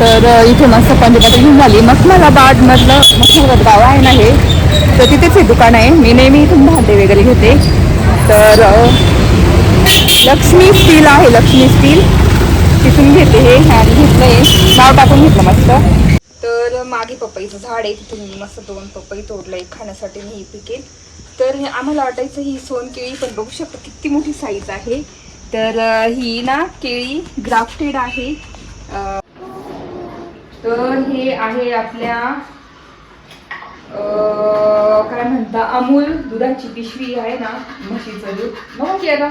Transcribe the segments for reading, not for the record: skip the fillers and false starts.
तर इथे मस्त पंचपात्र घेऊन झाली. मखमलाबादमधलं मखमलाबाद गाव आहे ना हे, तर तिथेच हे दुकान आहे. मी नेहमी इथून भांडे वगैरे घेते. तर लक्ष्मी स्टील आहे, लक्ष्मी स्टील तिथून घेते हे. आणि घेतलं आहे, नाव टाकून घेतलं मस्त. तर मागे पपईचं झाड आहे, तिथून मी मस्त 2 पपई तोडलं, एक खाण्यासाठी मी ही पिकेल. तर आम्हाला वाटायचं ही सोनकेळी, पण बघू शकतो किती मोठी साईज आहे. तर ही ना केळी ग्राफ्टेड आहे. तर हे आहे आपल्या काय म्हणता, अमूल दुधाची पिशवी आहे ना, म्हशीचं दूध बघा की आता,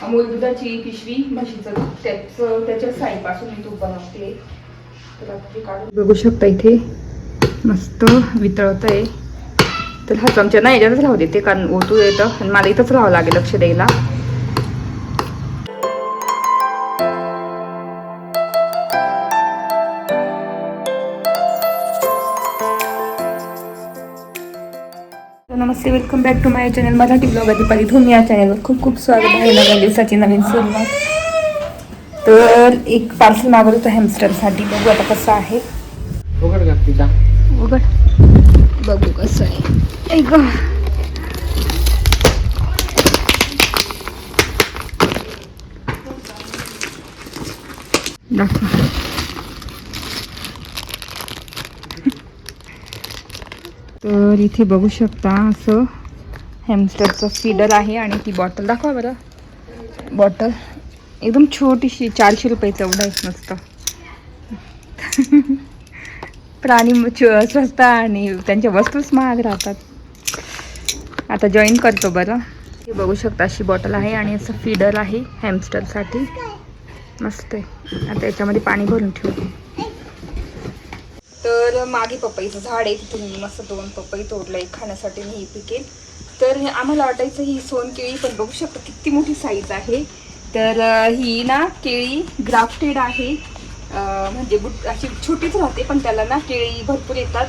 अमूल दुधाची पिशवी म्हशीचं दूध, त्याच्या साईपासून मी तूप बनवते. बघू शकता इथे मस्त वितळत आहे. तर हा चमचा ना याच्यातच राहू देते, कारण ओतू येतं आणि मला इथंच राहावं लागेल लक्ष द्यायला. नमस्ते, welcome back to my channel Marathi blog Deepali. तुम्ही या चॅनलवर खूप खूप स्वागत आहे. नवीन दिवसाची नवीन सुरुवात. तर एक पार्सल मागवलं होतं हॅमस्टरसाठी, बघू आता कसं आहे. उघड का तिचा उघड, बघू कसं आहे. एक दाखवा. तर इथे बघू शकता असं हॅमस्टरचं फीडर आहे. आणि ती बॉटल दाखवा बरं. बॉटल एकदम छोटीशी, 400 रुपयाचं एवढं आहे मस्त. प्राणी स्वस्त आणि त्यांच्या वस्तूच महाग राहतात. आता जॉईन करतो बरं. हे बघू शकता अशी बॉटल आहे आणि असं फीडर आहे हॅमस्टरसाठी, मस्त आहे. आता याच्यामध्ये पाणी भरून ठेवू. तर मागे पपईचं झाड आहे, तिथून मी मस्त 2 पपई तोडलं, एक खाण्यासाठी मी ही पिकेल. तर आम्हाला वाटायचं ही सोनकेळी, पण बघू शकतो किती मोठी साईज आहे. तर ही ना केळी ग्राफ्टेड आहे, म्हणजे अशी छोटीच राहते, पण त्याला ना केळी भरपूर येतात,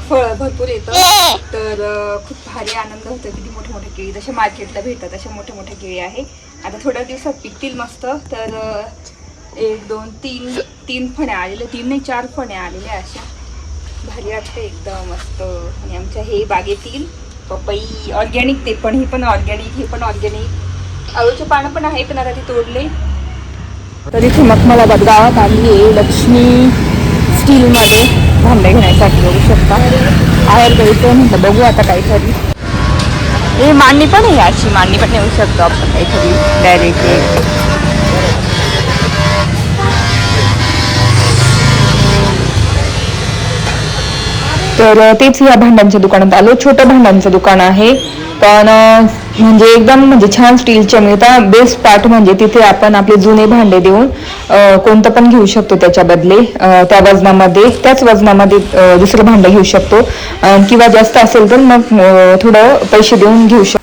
फळ भरपूर येतं. तर खूप भारी आनंद होतो. किती मोठे मोठे केळी जसे मार्केटला भेटतात अशा मोठे मोठे केळी आहे. आता थोड्या दिवसात पिकतील मस्त. तर 1 2 3 फण्या आलेल्या, 3 नाही 4 फण्या आलेल्या अशा. भारी वाटते एकदम मस्त. आणि आमच्या हे बागेतील पपई ऑर्गॅनिक, ते पण, हे पण ऑर्गॅनिक, हे पण ऑर्गॅनिक. आळूचे पानं पण आहे, पण आता ते तोडले. तर इथे मखमलाबाद गावात आली आहे लक्ष्मी स्टीलमध्ये भांडे घेण्यासाठी. बघू शकता बाहेर घ्यायचं म्हटलं, बघू आता काहीतरी. हे मांडणी पण आहे, अशी मांडणी पण येऊ शकतो आपण काहीतरी डायरेक्ट. तर तेच या भांड्यांच्या दुकानात आलो. छोटं भांड्यांचं दुकान आहे, पण म्हणजे एकदम म्हणजे छान स्टीलच्या मिळतात. बेस्ट पार्ट म्हणजे तिथे आपण आपले जुने भांडे देऊन कोणतं पण घेऊ शकतो त्याच्या बदले, त्या वजनामध्ये, त्याच वजनामध्ये दुसरं भांडं घेऊ शकतो. किंवा जास्त असेल तर मग थोडं पैसे देऊन घेऊ शकतो.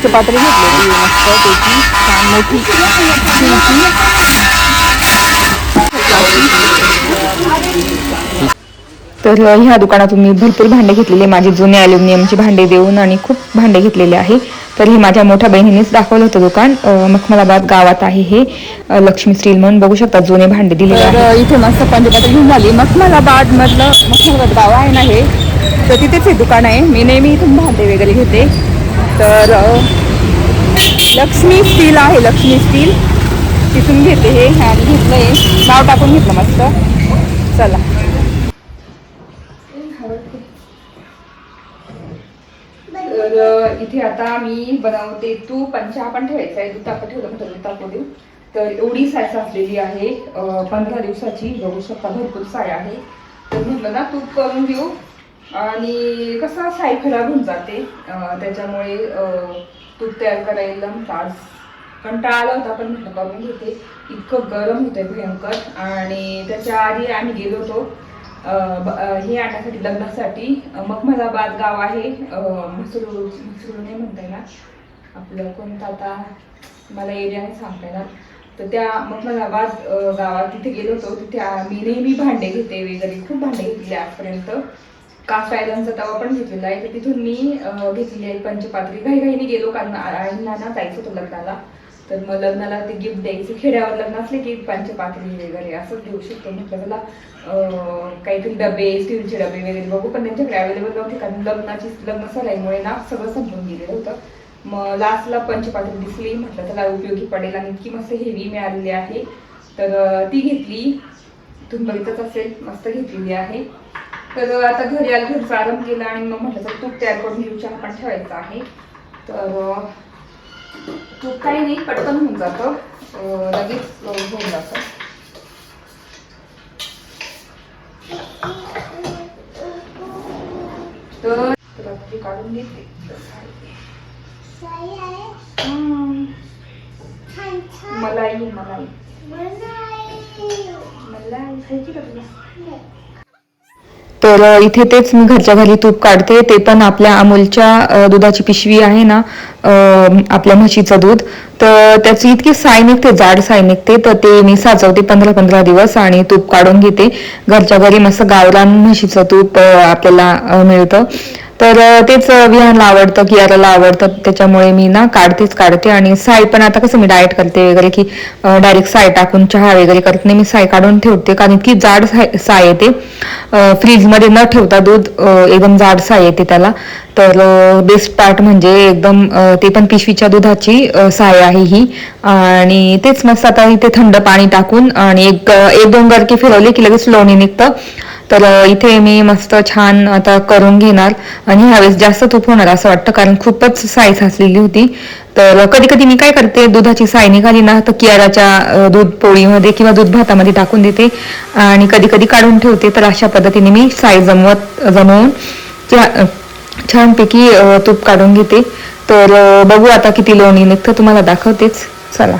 पात्र घेतली मस्त त्याची छान मोठी. तर ह्या दुकानातून मी भरपूर भांडे घेतलेले, माझे जुने ॲल्युमिनियमचे भांडे देऊन, आणि खूप भांडे घेतलेले आहे. तर हे माझ्या मोठ्या बहिणीनेच दाखवलं होतं दुकान. मखमलाबाद गावात आहे हे, लक्ष्मी स्टील म्हणून. बघू शकता जुने भांडे दिलेले आहेत. इथे मस्त पंचपात्र घेऊन झाली. मखमलाबादमधलं मखमलाबाद गाव आहे ना हे, तर तिथेच हे दुकान आहे. मी नेहमी इथून भांडे वगैरे घेते. तर लक्ष्मी स्टील आहे, लक्ष्मी स्टील तिथून घेते हे. आणि घेतलं आहे, नाव टाकून घेतलं मस्त. चला. तर इथे आता मी बनवते तूप, आणि चहा पण ठेवायचा आहे. दूध तापत ठेवलं म्हटलं, दूध तापू देऊ. तर एवढी साय साचलेली आहे 15 दिवसाची. बघू शकता भरपूर साय आहे. तर म्हटलं ना तूप करून घेऊ, आणि कसं साय खराब होऊन जाते, त्याच्यामुळे तूप तयार करायला तास कंटाळा आला होता, पण म्हटलं करून घेते. इतकं गरम होतंय भयंकर. आणि त्याच्या आधी आम्ही गेलो होतो हे आणण्यासाठी, लग्नासाठी. मखमलाबाद गाव आहे, म्हसरूळ नाही म्हणता येणार आपलं, कोणतं आता मला एरिया नाही सांगता येणार. तर त्या मखमलाबाद गावात तिथे गेलो होतो. तिथे मी नेहमी भांडे घेते वगैरे, खूप भांडे घेतले आजपर्यंत. कास्ट आयरनचा तवा पण घेतलेला आहे. तर तिथून मी घेतलेली आहे पंचपात्री. घाईघाईने गेलो, कारण आईला ना जायचं होतं लग्नाला. तर मग लग्नाला ते गिफ्ट द्यायचं, खेड्यावर लग्न असले की पंचपात्री वगैरे असंच देऊ शकतो. म्हटलं त्याला काहीतरी डबे, स्टीलचे डबे वगैरे बघू, पण त्यांच्याकडे अवेलेबल नव्हते कारण लग्न सराईमुळे ना सगळं संपून गेलेलं होतं. मग लास्टला पंचपात्री दिसली, म्हटलं त्याला उपयोगी पडेल आणि इतकी मस्त हेवी मिळालेली आहे तर ती घेतली. तुम्ही बघितच असेल, मस्त घेतलेली आहे. तर आता घरी आलं, घरचा आराम केला आणि मग म्हटलं तर तूप तयार करून घेऊ, चहा पण ठेवायचा आहे. तर तूप काही नाही, पटकन होऊन जातं, लगेच होऊन जातं. तर तुला ते काढून घेते. मलाई खायची का तुला? तर इथे तेच मी घरच्या घरी तूप काढते, ते पण आपल्या अमूलच्या दुधाची पिशवी आहे ना, आपल्या म्हशीचं दूध. तर त्याची इतकी साय निघते, जाड साय निघते, तर ते मी साचवते 15-15 दिवस आणि तूप काढून घेते. घरच्या घरी मस्त गावरान म्हशीचं तूप आपल्याला मिळतं. तर तेच विहानला आवडतं, कियाराला आवडतं, त्याच्यामुळे मी ना काढते. आणि साय पण आता कसं मी डाएट करते वगैरे की डायरेक्ट साय टाकून चहा वगैरे करत नाही, मी साय काढून ठेवते कारण इतकी जाड साय येते. फ्रीजमध्ये न ठेवता दूध एकदम जाड साय येते त्याला. तर बेस्ट पार्ट म्हणजे एकदम ते पण पिशवीच्या दुधाची साय आहे ही. आणि तेच मस्त आता इथे थंड पाणी टाकून आणि एक दोन गरके फिरवले की लगेच लोणी निघतं. तर इथे मी मस्त छान आता करून घेणार आणि ह्यावेळेस जास्त तूप होणार असं वाटतं कारण खूपच साय साचलेली होती. तर कधी कधी मी काय करते, दुधाची साय निघाली ना तर कियाराच्या दूध पोळीमध्ये किंवा दूध भातामध्ये टाकून देते आणि कधी कधी काढून ठेवते. तर अशा पद्धतीने मी साय जमवून छानपैकी तूप काढून घेते. तर बघू आता किती लोणी निघतं, तुम्हाला दाखवतेच, चला.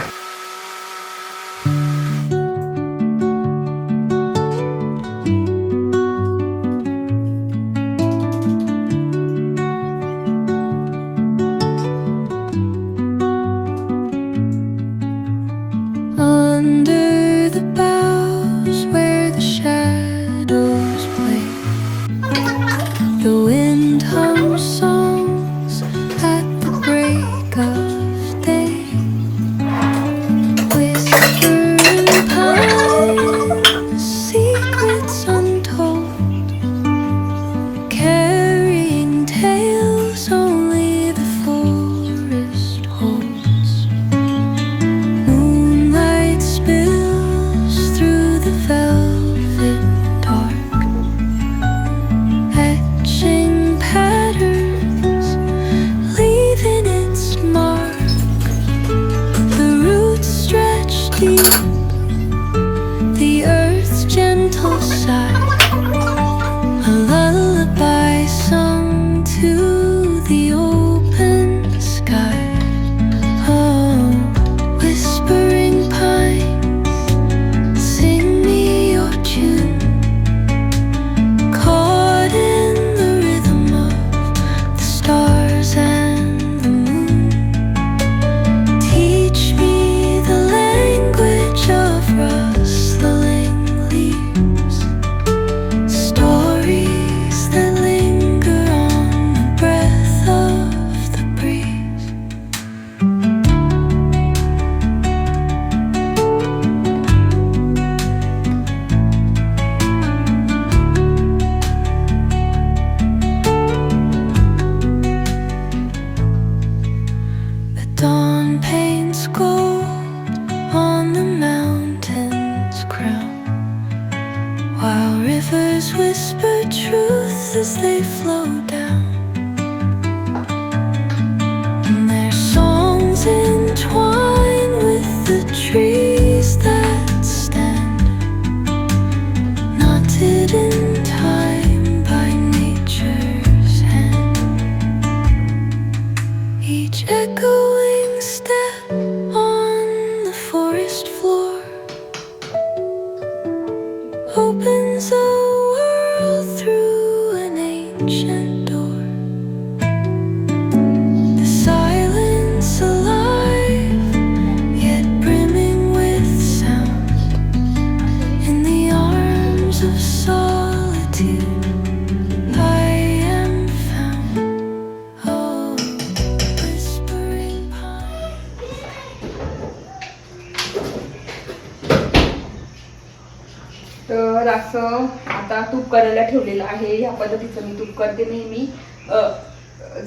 तर असं आता तूप करायला ठेवलेलं आहे. ह्या पद्धतीचं मी तूप करते नेहमी.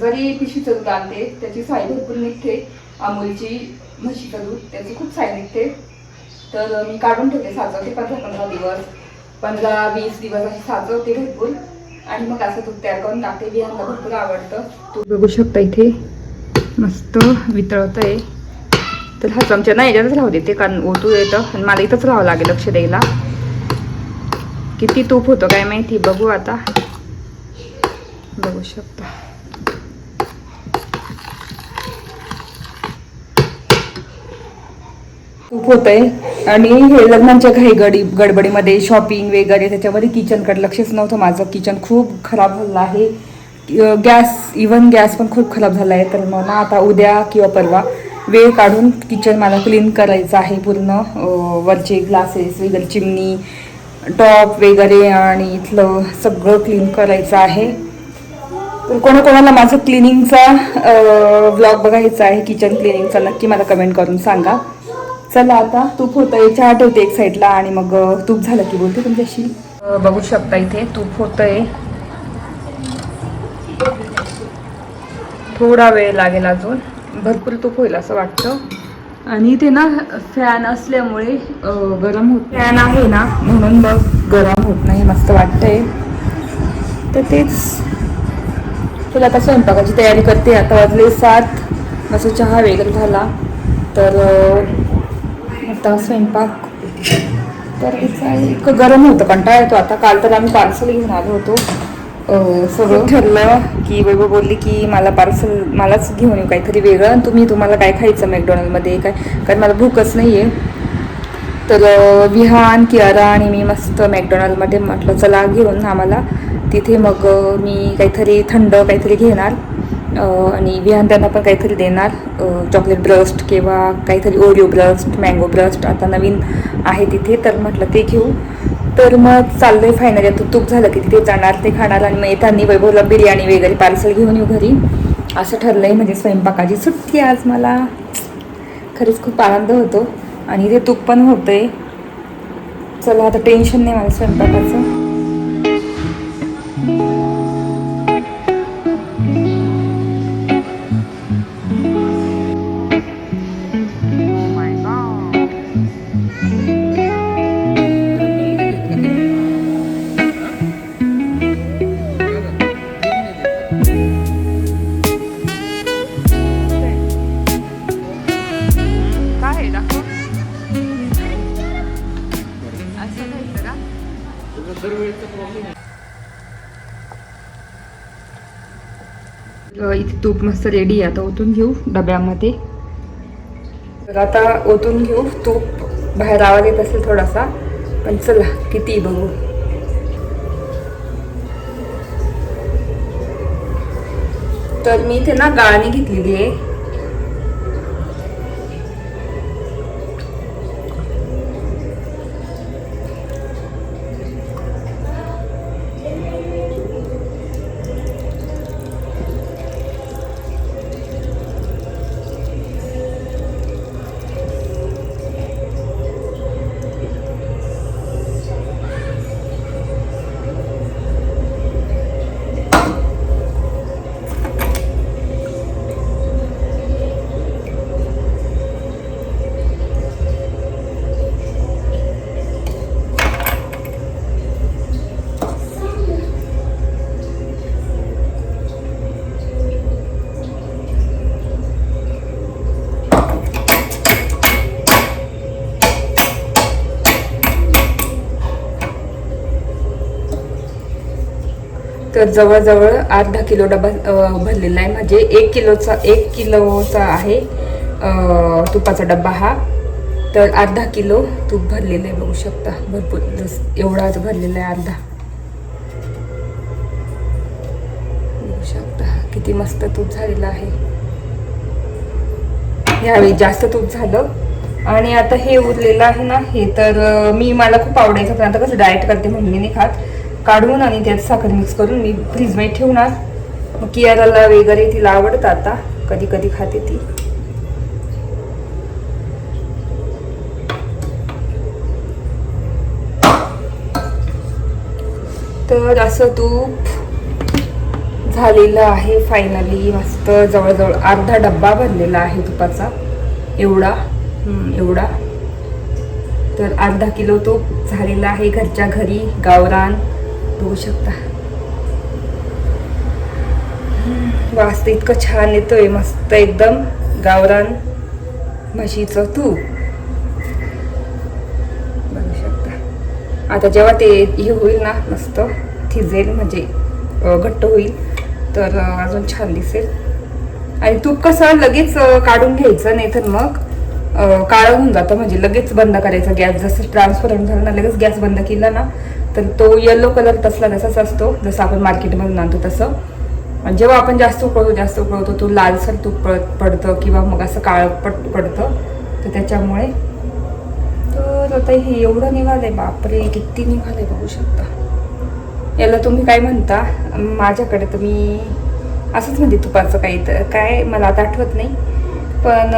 जरी पिशवीचं दूध आणते त्याची साई भरपूर निघते. अमूलची म्हशीचं दूध त्याची खूप साई निघते. तर मी काढून ठेवते, साचवते 15-15 दिवस, 15-20 दिवस असे साचवते भरपूर. आणि मग असं दूध तयार करून टाकते. बियांना भरपूर आवडतं. तूप बघू शकता इथे मस्त वितळत आहे. तर हा चमचा ना याच्यातच राहू देते कारण ओतू येतं आणि मला इथंच राहावं लागेल लक्ष द्यायला. किती तूप होतं काय माहिती. बघू आता. बघू शकता खूप होत आहे. आणि हे लग्नांच्या घाई गडबडीमध्ये शॉपिंग वगैरे त्याच्यामध्ये किचनकडे लक्षच नव्हतं माझं. किचन खूप खराब झालं आहे. इवन गॅस पण खूप खराब झाला आहे. तर मग ना आता उद्या किंवा परवा वेळ काढून किचन मला क्लीन करायचं आहे पूर्ण. वरचे ग्लासेस वगैरे, चिमणी, टॉप वगैरे आणि इथलं सगळं क्लीन करायचं आहे. तर कोणाकोणाला माझं क्लिनिंगचा व्लॉग बघायचा आहे, किचन क्लिनिंगचा, नक्की मला कमेंट करून सांगा. चला आता तूप होतंय, चहा ठेवते एक साईडला आणि मग तूप झालं की बोलते तुमच्याशी. बघू शकता इथे तूप होतंय. थोडा वेळ लागेल अजून, भरपूर तूप होईल असं वाटतं. आणि इथे ना फॅन असल्यामुळे गरम होत, फॅन आहे ना म्हणून मग गरम होत नाही, मस्त वाटतंय. तर तेच तुला आता स्वयंपाकाची तयारी करते. आता वाजले 7, मस्त चहा वगैरे झाला. तर आता स्वयंपाक करायचा आहे. इतकं गरम होतं, कंटाळा येतो आता. काल तर आम्ही पार्सल घेऊन आलो होतो. सगळं ठरलं की वैभव बोलली की मला पार्सल मलाच घेऊन येऊ काहीतरी वेगळं, आणि तुम्हाला काय खायचं मॅकडॉनल्डमध्ये काय, कारण मला भूकच नाही आहे. तर विहान, कियारा आणि मी मस्त मॅकडॉनल्डमध्ये म्हटलं चला घेऊन आम्हाला. तिथे मग मी काहीतरी थंड काहीतरी घेणार आणि विहान त्यांना पण काहीतरी देणार. चॉकलेट ब्रस्ट किंवा काहीतरी ओरिओ ब्रस्ट, मँगो ब्रस्ट आता नवीन आहे तिथे. तर म्हटलं ते घेऊ. तर मग चाललंय फायनली. आता तूप झालं की तिथे जाणार, ते खाणार आणि मग येताना वैभवला बिर्याणी वगैरे पार्सल घेऊन येऊ घरी, असं ठरलंय. म्हणजे स्वयंपाकाची सुट्टी आज मला. खरंच खूप आनंद होतो आणि इथे तूप पण होतंय. चला आता टेन्शन नाही मला स्वयंपाकाचं. इथे तूप मस्त रेडी आहे. आता ओतून घेऊ डब्यामध्ये. तर आता ओतून घेऊ तूप. बाहेर आवाज येत असेल थोडासा, पण चला किती बघू. तर मी इथे ना गाळणी घेतलेली आहे. तर जवळजवळ 8-10 किलो डबा भरलेला आहे. म्हणजे 1 किलोचा आहे तुपाचा डब्बा हा. तर 8-10 किलो तूप भरलेलं आहे. बघू शकता भरपूर एवढाच भरलेला आहे अर्धा. बघू शकता किती मस्त तूप झालेलं आहे. यावेळी जास्त तूप झालं. आणि आता हे उरलेलं आहे ना, हे तर मला खूप आवडायचं, पण आता कसं डाएट करते म्हणून मी नाही खात. काढून आणि त्यात साखर मिक्स करून मी फ्रीजमध्ये ठेवणार. मग कियाराला वगैरे तिला आवडतं, आता कधी कधी खाते ती. तर असं तूप झालेलं आहे फायनली. मस्त जवळजवळ अर्धा डब्बा भरलेला आहे तुपाचा, एवढा. तर अर्धा किलो तूप झालेला आहे घरच्या घरी, गावरान. बघू शकता वास इतकं छान येतोय, मस्त एकदम गावरान म्हशीचं तूप. बघू शकता. आता जेव्हा ते हे होईल ना, मस्त थिजेल म्हणजे घट्ट होईल, तर अजून छान दिसेल. आणि तूप कसं लगेच काढून घ्यायचं, नाही तर मग काळं होऊन जातं. म्हणजे लगेच बंद करायचा गॅस. जसं ट्रान्सफरंट झालं ना, लगेच गॅस बंद केला ना, तर तो येलो कलर तसला तसाच असतो, जसं आपण मार्केटमधून आणतो तसं. आणि जेव्हा आपण जास्त उकळवतो तो लालसर तूप पडतं किंवा मग असं काळं पडतं. तर त्याच्यामुळे तर आता हे एवढं निघालंय, बापरे किती निघालंय बघू शकता. याला तुम्ही काय म्हणता? माझ्याकडे तर मी असंच म्हणते तुपाचं काही, तर काय मला आता आठवत नाही. पण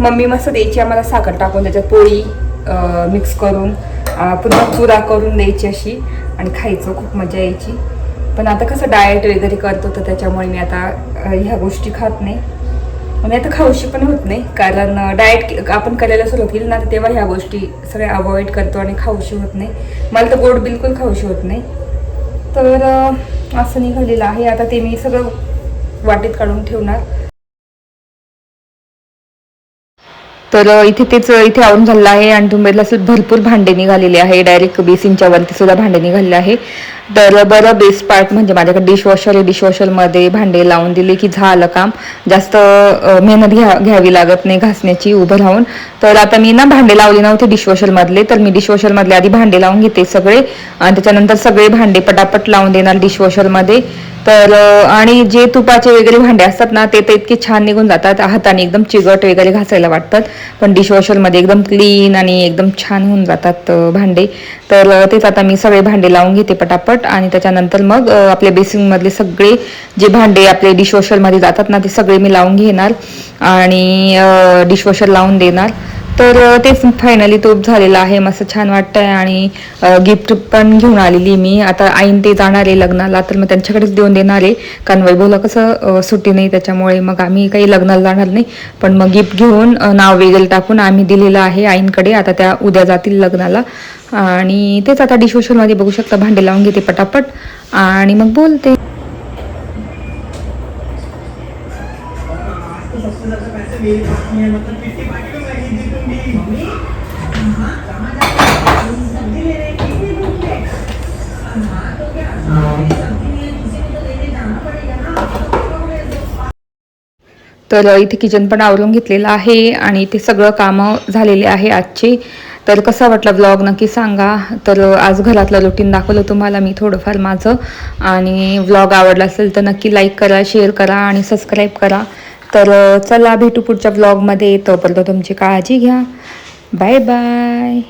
मम्मी मस्त द्यायची आम्हाला साखर टाकून, त्याच्यात पोळी मिक्स करून पुन्हा चुरा करून द्यायची अशी, आणि खायचं, खूप मजा यायची. पण आता कसं डाएट वगैरे करतो, तर त्याच्यामुळे मी आता ह्या गोष्टी खात नाही. आणि आता खाऊशी पण होत नाही, कारण डाएट आपण करायला सुरुवात केली ना, तर तेव्हा ह्या गोष्टी सगळ्या अवॉइड करतो आणि खाऊशी होत नाही. मला तर गोड बिलकुल खाऊशी होत नाही. तर असं निघालेलं आहे. आता ते मी सगळं वाटीत काढून ठेवणार. तर इथे आवरून झालेलं आहे. आणि तुम्हाला भरपूर भांडे निघालेले आहे, डायरेक्ट बेसिनच्या वरती सुद्धा भांडे निघालेले आहे. तर बरं, बेस्ट पार्ट म्हणजे माझ्याकडे डिशवॉशर आहे. डिशवॉशरमध्ये भांडे लावून दिले की झालं काम. जास्त मेहनत घ्यावी लागत नाही घासण्याची उभं राहून. तर आता मी ना भांडे लावले नव्हते डिशवॉशरमधले, तर मी डिशवॉशरमधले आधी भांडे लावून घेते सगळे, आणि त्याच्यानंतर सगळे भांडे पटापट लावून देणार डिशवॉशरमध्ये. तर आणि जे तुपाचे वगैरे भांडे असतात ना, ते तर इतके छान निघून जातात, हाताने एकदम चिकट वगैरे घासायला वाटतात. पण डिशवॉशरमध्ये एकदम क्लीन आणि एकदम छान होऊन जातात भांडे. तर तेच आता मी सगळे भांडे लावून घेते पटापट, आणि त्याच्यानंतर मग आपल्या बेसिनमधले सगळे जे भांडे आपले डिशवॉशरमध्ये जातात ना, ते सगळे मी लावून घेणार आणि डिशवॉशर लावून देणार. तर तेच फायनली तूप झालेला आहे, मस्त छान वाटतंय. आणि गिफ्ट पण घेऊन आलेली मी. आता आईन ते जाणार आहे लग्नाला, तर मग त्यांच्याकडेच देऊन देणार आहे, कारण वैभवला कसं सुट्टी नाही, त्याच्यामुळे मग आम्ही काही लग्नाला जाणार नाही. पण मग गिफ्ट घेऊन नाव वगैरे टाकून आम्ही दिलेलं आहे आईंकडे. आता त्या उद्या जातील लग्नाला. आणि तेच आता डिशवॉशरमध्ये बघू शकता भांडे लावून घेते पटापट, आणि मग बोलते. तर इथे किचन पण आवरून घेतलेलं आहे, आणि इथे सगळं कामं झालेले आहे आजची. तर कसा वाटला व्लॉग नक्की सांगा. तर आज घरातलं रुटीन दाखवलं तुम्हाला मी थोडंफार माझं. आणि व्लॉग आवडला असेल तर नक्की लाईक करा, शेअर करा आणि सबस्क्राईब करा. तर चला भेटू पुढच्या व्लॉगमध्ये. तोपर्यंत तुमची काळजी घ्या. Bye bye.